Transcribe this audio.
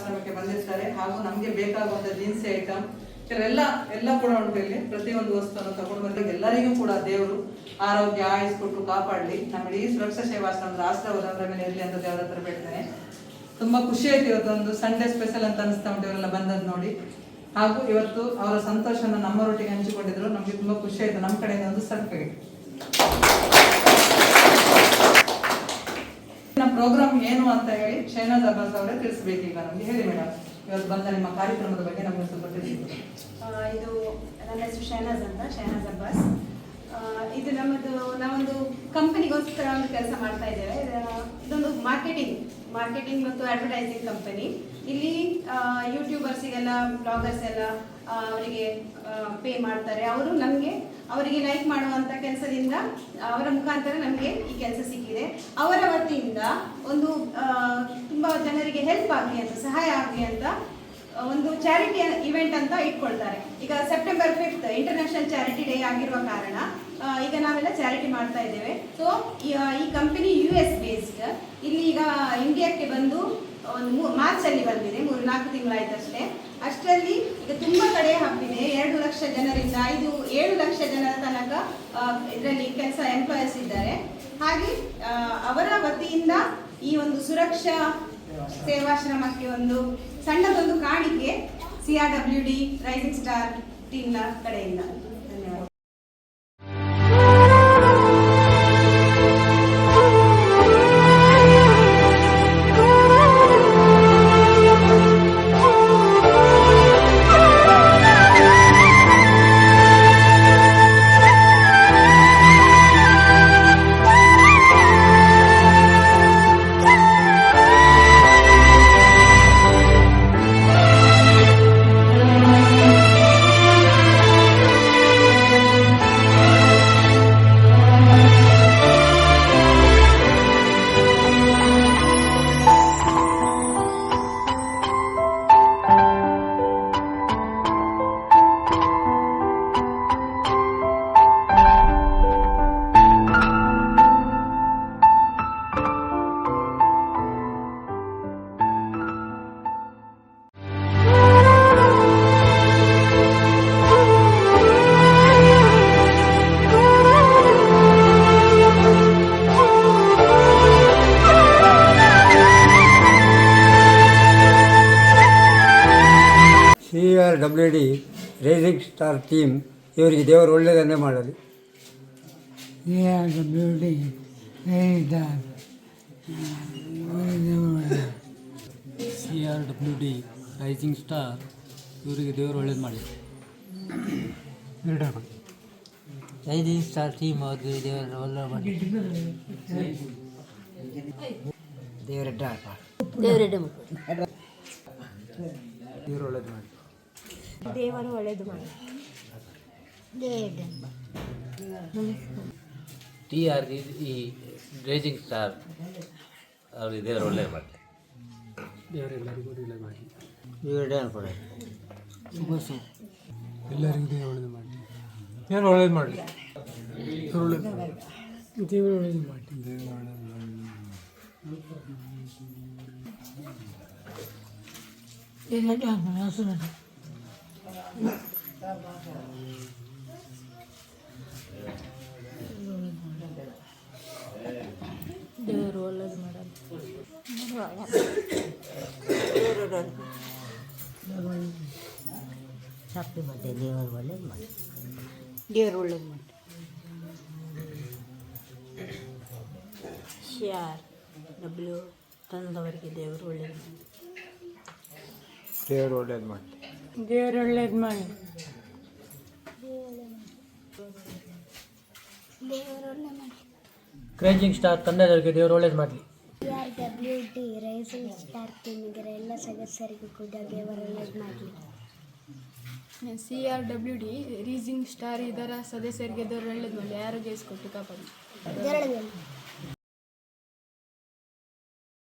ಸೇವಾಶ್ರಮಕ್ಕೆ ಬಂದಿರ್ತಾರೆ. ಹಾಗೂ ನಮಗೆ ಬೇಕಾಗುವಂಥ ದಿನಸಿ ಐಟಮ್ ಎಲ್ಲ ಕೂಡ ಉಂಟು. ಇಲ್ಲಿ ಪ್ರತಿಯೊಂದು ವಸ್ತುವನ್ನು ತಗೊಂಡು ಬಂದಾಗ ಎಲ್ಲರಿಗೂ ಕೂಡ ದೇವರು ಆರೋಗ್ಯ ಆಯುಸ್ ಕೊಟ್ಟು ಕಾಪಾಡಲಿ. ನಮ್ಮ ಇಡೀ ಸುರಕ್ಷಾ ಸೇವಾಶ್ರಮದ ಆಶೀರ್ವಾದ ಅವರ ಮೇಲೆ ಇರಲಿ ಅಂತ ದೇವರ ಹತ್ರ ಬೇಡ್ತೇನೆ. ತುಂಬಾ ಖುಷಿ ಆಯ್ತು. ಇವತ್ತೊಂದು ಸಂಡೇ ಸ್ಪೆಷಲ್ ಅಂತ ಅನಿಸ್ತಾ ಉಂಟು ಇವರೆಲ್ಲ ಬಂದದ್ದು ನೋಡಿ. ಹಾಗೂ ಇವತ್ತು ಅವರ ಸಂತೋಷನ ನಮ್ಮರೊಟ್ಟಿಗೆ ಹಂಚಿಕೊಂಡಿದ್ರು. ನಮಗೆ ತುಂಬಾ ಖುಷಿ ಆಯ್ತು. ನಮ್ಮ ಕಡೆಯಿಂದ ಒಂದು ಸರ್ಟಿಫಿಕೇಟ್. ನಮ್ಮ ಪ್ರೋಗ್ರಾಮ್ ಏನು ಅಂತ ಹೇಳಿ ಶಹನಾಜ್ ಅಬ್ಬಾಸ್ ಅವರೇ ತಿಳಿಸ್ಬೇಕು. ಈಗ ನಮಗೆ ಹೇಳಿ ಮೇಡಮ್, ಇವತ್ತು ಬಂದ ನಿಮ್ಮ ಕಾರ್ಯಕ್ರಮದ ಬಗ್ಗೆ ನಮಗೆ ಸ್ವಲ್ಪ ತಿಳಿಸಿದ್ರು. ಇದು ನನ್ನ ಹೆಸರು ಶಹನಾಜ್ ಅಂತ, ಶಹನಾಜ್ ಅಬ್ಬಾಸ್. ಇದು ನಾವೊಂದು ಕಂಪನಿಗೋಸ್ಕರ ಒಂದು ಕೆಲಸ ಮಾಡ್ತಾ ಇದ್ದೇವೆ. ಇದೊಂದು ಮಾರ್ಕೆಟಿಂಗ್ ಮತ್ತು ಅಡ್ವರ್ಟೈಸಿಂಗ್ ಕಂಪನಿ. ಇಲ್ಲಿ ಯೂಟ್ಯೂಬರ್ಸಿಗೆಲ್ಲ ಬ್ಲಾಗರ್ಸ್ ಎಲ್ಲ ಅವರಿಗೆ ಪೇ ಮಾಡ್ತಾರೆ. ಅವರು ಅವರಿಗೆ ಲೈಕ್ ಮಾಡುವಂಥ ಕೆಲಸದಿಂದ ಅವರ ಮುಖಾಂತರ ನಮಗೆ ಈ ಕೆಲಸ ಸಿಕ್ಕಿದೆ. ಅವರ ವತಿಯಿಂದ ಒಂದು ತುಂಬ ಜನರಿಗೆ ಹೆಲ್ಪ್ ಆಗಲಿ ಅಂತ, ಸಹಾಯ ಆಗಲಿ ಅಂತ ಒಂದು ಚಾರಿಟಿ ಇವೆಂಟ್ ಅಂತ ಇಟ್ಕೊಳ್ತಾರೆ. ಈಗ ಸೆಪ್ಟೆಂಬರ್ 5 ಇಂಟರ್ನ್ಯಾಷನಲ್ ಚಾರಿಟಿ ಡೇ ಆಗಿರುವ ಕಾರಣ ಈಗ ನಾವೆಲ್ಲ ಚಾರಿಟಿ ಮಾಡ್ತಾ ಇದ್ದೇವೆ. ಸೊ ಈ ಕಂಪನಿ US ಬೇಸ್ಡ್. ಇಲ್ಲಿ ಈಗ ಇಂಡಿಯಾಕ್ಕೆ ಬಂದು ಒಂದು ಮಾರ್ಚಲ್ಲಿ ಬಂದಿದೆ, 3-4 ತಿಂಗಳಾಯ್ತು ಅಷ್ಟೇ. ಅಷ್ಟರಲ್ಲಿ ಈಗ ತುಂಬ ಕಡೆ ಹಬ್ಬಿದೆ. 2 ಲಕ್ಷ ಜನರಿಂದ 5-7 ಲಕ್ಷ ಜನರ ತನಕ ಇದರಲ್ಲಿ ಕೆಲಸ ಎಂಪ್ಲಾಯೀಸ್ ಇದ್ದಾರೆ. ಹಾಗೆ ಅವರ ವತಿಯಿಂದ ಈ ಒಂದು ಸುರಕ್ಷಾ ಸೇವಾಶ್ರಮಕ್ಕೆ ಒಂದು ಸಣ್ಣದೊಂದು ಕಾಣಿಕೆ CRWD ರೈಸಿಂಗ್ ಸ್ಟಾರ್ ಟೀಮ್ನ ಕಡೆಯಿಂದ. ಧನ್ಯವಾದ. CRWD ರೈಸಿಂಗ್ ಸ್ಟಾರ್ ಟೀಮ್ ಇವರಿಗೆ ದೇವರು ಒಳ್ಳೆಯದನ್ನೇ ಮಾಡಲಿ. CRWD ರೈಸಿಂಗ್ ಸ್ಟಾರ್ ಇವರಿಗೆ ದೇವರು ಒಳ್ಳೇದು ಮಾಡಲಿ. ರೈಸಿಂಗ್ ಸ್ಟಾರ್ ಟೀಮ್ ಅವ್ರಿಗೆ ದೇವರು ಒಳ್ಳೆ ಮಾಡಿ. ದೇವರು ಒಳ್ಳೇದು ಮಾಡಿ. ದೇವರು ಒಳ್ಳೇದು ಮಾಡಿ. ಈ ರೈಸಿಂಗ್ ಸ್ಟಾರ್ ಅವ್ರಿಗೆ ದೇವರು ಒಳ್ಳೇದು ಮಾಡಿ. ದೇವರೆಲ್ಲರಿಗೂ ಒಳ್ಳೆ ಮಾಡಿ. ಎಲ್ಲರಿಗೂ ದೇವರು ಒಳ್ಳೇದು ಮಾಡಿ. ದೇವರು ಒಳ್ಳೇದು ಮಾಡಲಿ. ದೇವರು ಒಳ್ಳೇದು ಮಾಡಿ. ದೇವರು ಒಳ್ಳೇದು ಮಾಡಲ್ಲ. ಶಕ್ತಿ ಮತ್ತೆ ದೇವರು ಒಳ್ಳೇದು ಮಾಡಿ. ದೇವರು ಒಳ್ಳೇದು ಮಾಡಿ. CRW ತಂದವರಿಗೆ ದೇವರು ಒಳ್ಳೇದು ಮಾಡಿ. ದೇವರು ಒಳ್ಳೇದು ಮಾಡಿ. ದೇವರು ಒಳ್ಳೇದು ಮಾಡಿ. ರೈಸಿಂಗ್ ಸ್ಟಾರ್ ತಂಡದವರಿಗೆ ದೇವರು ಒಳ್ಳೇದು ಮಾಡಲಿ. CRWD ರೈಸಿಂಗ್ ಸ್ಟಾರ್ ಟೀಮಿಗೆ ಎಲ್ಲ ಸದಸ್ಯರಿಗೂ ಕೂಡ ದೇವರು ಒಳ್ಳೇದು ಮಾಡಲಿ. CRWD ರೈಸಿಂಗ್ ಸ್ಟಾರ್ ಇದರ ಸದಸ್ಯರಿಗೆ ದೇವರು ಒಳ್ಳೇದು ಮಾಡಲಿ. ಆರೋಗ್ಯ ಕೊಟ್ಟು ಕಾಪಾಡಿ.